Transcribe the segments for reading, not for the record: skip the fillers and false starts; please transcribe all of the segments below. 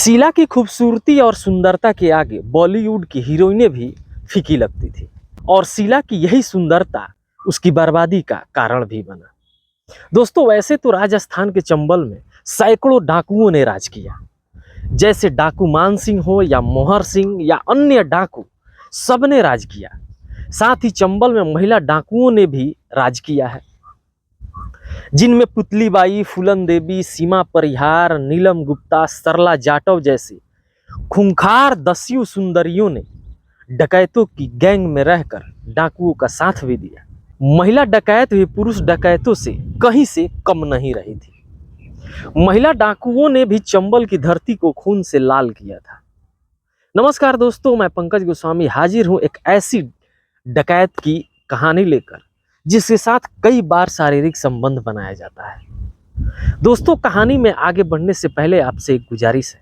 शीला की खूबसूरती और सुंदरता के आगे बॉलीवुड की हीरोइनें भी फीकी लगती थी और शीला की यही सुंदरता उसकी बर्बादी का कारण भी बना। दोस्तों, वैसे तो राजस्थान के चंबल में सैकड़ों डाकुओं ने राज किया, जैसे डाकू मान सिंह हो या मोहर सिंह या अन्य डाकू, सबने राज किया। साथ ही चंबल में महिला डाकुओं ने भी राज किया है, जिनमें पुतली बाई, फूलन देवी, सीमा परिहार, नीलम गुप्ता, सरला जाटव जैसी खूंखार दस्यु सुंदरियों ने डकैतों की गैंग में रहकर डाकुओं का साथ भी दिया। महिला डकैत भी पुरुष डकैतों से कम नहीं रही थी। महिला डाकुओं ने भी चंबल की धरती को खून से लाल किया था। नमस्कार दोस्तों, मैं पंकज गोस्वामी हाजिर हूं एक ऐसी डकैत की कहानी लेकर जिसके साथ कई बार शारीरिक संबंध बनाया जाता है। दोस्तों, कहानी में आगे बढ़ने से पहले आपसे एक गुजारिश है,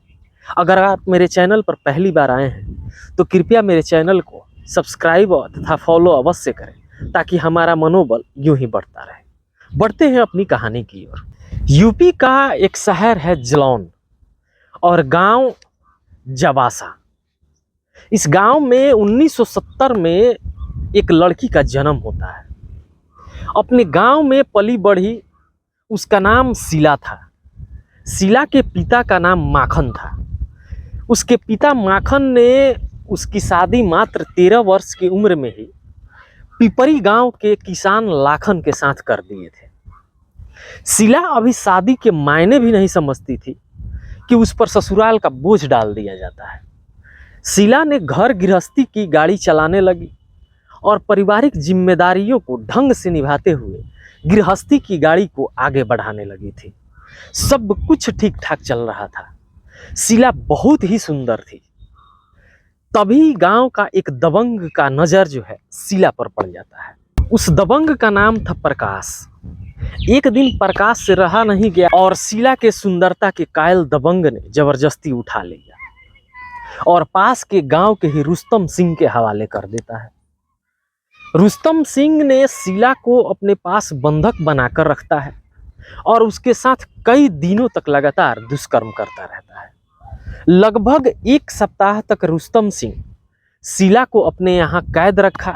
अगर आप मेरे चैनल पर पहली बार आए हैं तो कृपया मेरे चैनल को सब्सक्राइब तथा फॉलो अवश्य करें, ताकि हमारा मनोबल यूं ही बढ़ता रहे। बढ़ते हैं अपनी कहानी की ओर। यूपी का एक शहर है जलौन और गांव जवासा। इस गांव में 1970 में एक लड़की का जन्म होता है। अपने गांव में पली बढ़ी, उसका नाम शीला था। शीला के पिता का नाम माखन था। उसके पिता माखन ने उसकी शादी मात्र 13 वर्ष की उम्र में ही पिपरी गांव के किसान लाखन के साथ कर दिए थे। शीला अभी शादी के मायने भी नहीं समझती थी कि उस पर ससुराल का बोझ डाल दिया जाता है। शीला ने घर गृहस्थी की गाड़ी चलाने लगी और पारिवारिक जिम्मेदारियों को ढंग से निभाते हुए गृहस्थी की गाड़ी को आगे बढ़ाने लगी थी। सब कुछ ठीक ठाक चल रहा था। शीला बहुत ही सुंदर थी। तभी गांव का एक दबंग का नजर जो है शीला पर पड़ जाता है। उस दबंग का नाम था प्रकाश। एक दिन प्रकाश से रहा नहीं गया और शीला के सुंदरता के कायल दबंग ने जबरदस्ती उठा लिया और पास के गांव के ही रुस्तम सिंह के हवाले कर देता है। रुस्तम सिंह ने शीला को अपने पास बंधक बनाकर रखता है और उसके साथ कई दिनों तक लगातार दुष्कर्म करता रहता है। लगभग एक सप्ताह तक रुस्तम सिंह शीला को अपने यहाँ कैद रखा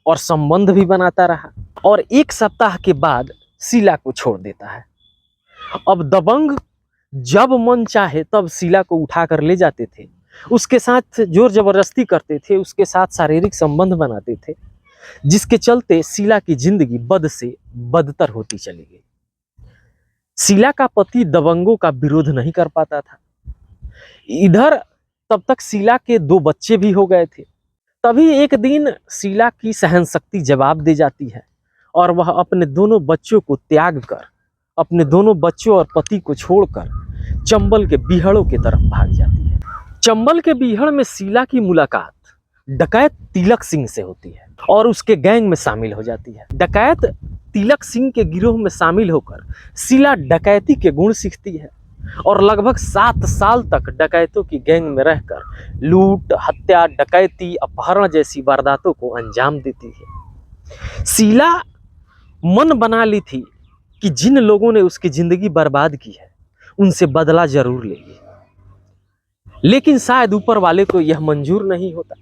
और संबंध भी बनाता रहा और एक सप्ताह के बाद शीला को छोड़ देता है। अब दबंग जब मन चाहे तब शीला को उठाकर ले जाते थे, उसके साथ जोर जबरदस्ती करते थे, उसके साथ शारीरिक संबंध बनाते थे, जिसके चलते शीला की जिंदगी बद से बदतर होती चली गई। शीला का पति दबंगों का विरोध नहीं कर पाता था। इधर तब तक शीला के 2 बच्चे भी हो गए थे। तभी एक दिन शीला की सहनशक्ति जवाब दे जाती है और वह अपने दोनों बच्चों को त्याग कर, अपने दोनों बच्चों और पति को छोड़कर चंबल के बीहड़ों की तरफ भाग जाती है। चंबल के बीहड़ में शीला की मुलाकात डकैत तिलक सिंह से होती है और उसके गैंग में शामिल हो जाती है। डकैत तिलक सिंह के गिरोह में शामिल होकर शीला डकैती के गुण सीखती है और लगभग 7 साल तक डकैतों की गैंग में रहकर लूट, हत्या, डकैती, अपहरण जैसी वारदातों को अंजाम देती है। शीला मन बना ली थी कि जिन लोगों ने उसकी जिंदगी बर्बाद की है उनसे बदला जरूर लेगी, लेकिन शायद ऊपर वाले को यह मंजूर नहीं होता।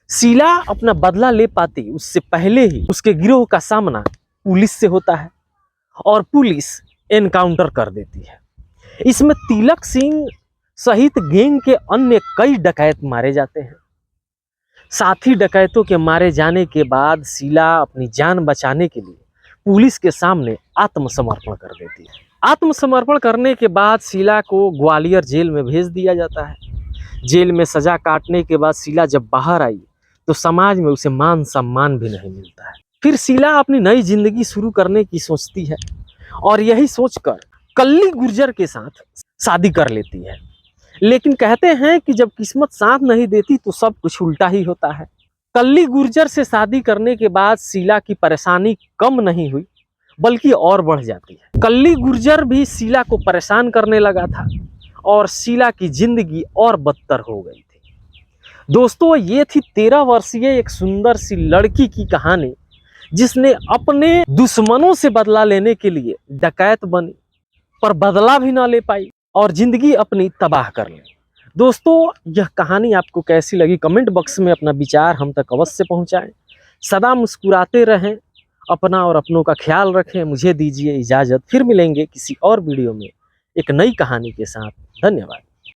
शीला अपना बदला ले पाती उससे पहले ही उसके गिरोह का सामना पुलिस से होता है और पुलिस एनकाउंटर कर देती है। इसमें तिलक सिंह सहित गैंग के अन्य कई डकैत मारे जाते हैं। साथी डकैतों के मारे जाने के बाद शीला अपनी जान बचाने के लिए पुलिस के सामने आत्मसमर्पण कर देती है। आत्मसमर्पण करने के बाद शीला को ग्वालियर जेल में भेज दिया जाता है। जेल में सजा काटने के बाद शीला जब बाहर आई तो समाज में उसे मान सम्मान भी नहीं मिलता है। फिर शीला अपनी नई जिंदगी शुरू करने की सोचती है और यही सोचकर कल्ली गुर्जर के साथ शादी कर लेती है। लेकिन कहते हैं कि जब किस्मत साथ नहीं देती तो सब कुछ उल्टा ही होता है। कल्ली गुर्जर से शादी करने के बाद शीला की परेशानी कम नहीं हुई बल्कि और बढ़ जाती है। कल्ली गुर्जर भी शीला को परेशान करने लगा था और शीला की जिंदगी और बदतर हो गई थी। दोस्तों, ये थी 13 वर्षीय एक सुंदर सी लड़की की कहानी, जिसने अपने दुश्मनों से बदला लेने के लिए डकैत बनी, पर बदला भी ना ले पाई। और ज़िंदगी अपनी तबाह कर लें। दोस्तों, यह कहानी आपको कैसी लगी कमेंट बॉक्स में अपना विचार हम तक अवश्य पहुंचाएं। सदा मुस्कुराते रहें, अपना और अपनों का ख्याल रखें। मुझे दीजिए इजाज़त, फिर मिलेंगे किसी और वीडियो में एक नई कहानी के साथ। धन्यवाद।